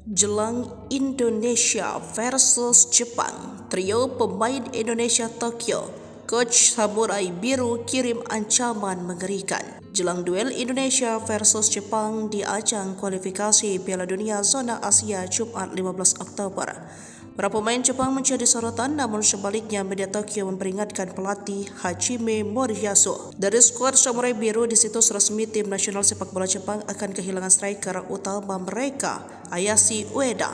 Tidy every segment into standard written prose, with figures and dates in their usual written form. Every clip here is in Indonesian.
Jelang Indonesia versus Jepang, trio pemain Indonesia Tokyo, Coach Samurai Biru kirim ancaman mengerikan. Jelang duel Indonesia versus Jepang di ajang kualifikasi Piala Dunia Zona Asia Jumat 15 Oktober. Para pemain Jepang menjadi sorotan, namun sebaliknya media Tokyo memperingatkan pelatih Hajime Moriyasu. Dari skuad Samurai Biru di situs resmi tim nasional sepak bola Jepang akan kehilangan striker utama mereka, Ayashi Ueda,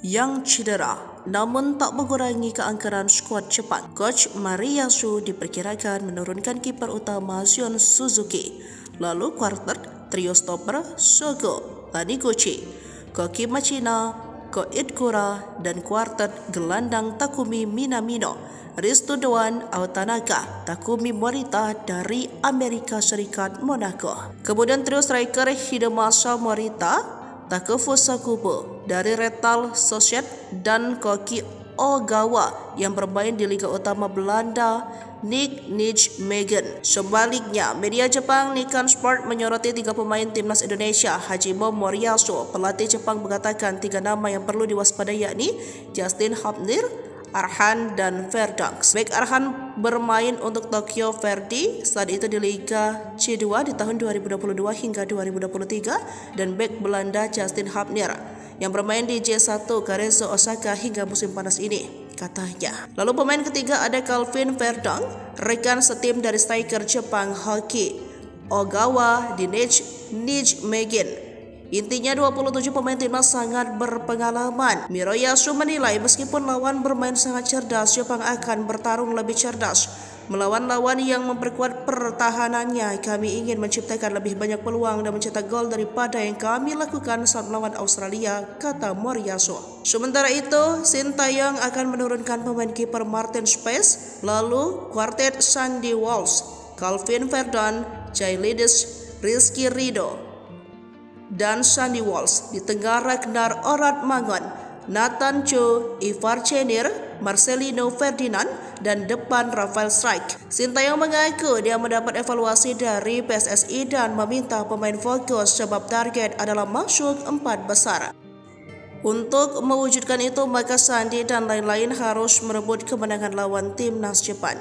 yang cedera, namun tak mengurangi keangkeran skuad Jepang. Coach Moriyasu diperkirakan menurunkan kiper utama Shion Suzuki, lalu quartet trio stopper Shogo Taniguchi, Koki Machina, Ko Itkura, dan kuartet gelandang Takumi Minamino, Risto Doan Aotanaka, Takumi Morita dari Amerika Serikat Monaco. Kemudian trio striker Hidemasa Morita, Takefusa Kubo dari Real Sociedad, dan Koki Ogawa yang bermain di Liga Utama Belanda, Nijmegen. Sebaliknya, media Jepang Nikkei Sport menyoroti 3 pemain timnas Indonesia. Hajime Moriyasu, pelatih Jepang, mengatakan 3 nama yang perlu diwaspadai, yakni Justin Hapnir, Arhan, dan Verdansk. Bek Arhan bermain untuk Tokyo Verdy saat itu di Liga C2 di tahun 2022 hingga 2023, dan bek Belanda Justin Hapnir yang bermain di J1 Cerezo Osaka hingga musim panas ini, katanya. Lalu pemain ketiga ada Calvin Verdansk, rekan setim dari striker Jepang Hoki Ogawa di Nijmegen. Intinya 27 pemain timnas sangat berpengalaman. Moriyasu menilai meskipun lawan bermain sangat cerdas, Jepang akan bertarung lebih cerdas. Melawan lawan yang memperkuat pertahanannya, kami ingin menciptakan lebih banyak peluang dan mencetak gol daripada yang kami lakukan saat melawan Australia, kata Moriyasu. Sementara itu, Sintayong akan menurunkan pemain kiper Martin Space, lalu kuartet Sandy Walsh, Calvin Verdansk, Jailidis, Rizky Ridho, dan Sandy Walsh. Di tengah Ragnar Orad Mangon, Nathan Cho, Ivar Cenir, Marcelino Ferdinand, dan depan Rafael Strike. Sintayong mengaku dia mendapat evaluasi dari PSSI dan meminta pemain fokus sebab target adalah masuk 4 besar. Untuk mewujudkan itu, maka Sandy dan lain-lain harus merebut kemenangan lawan timnas Jepang.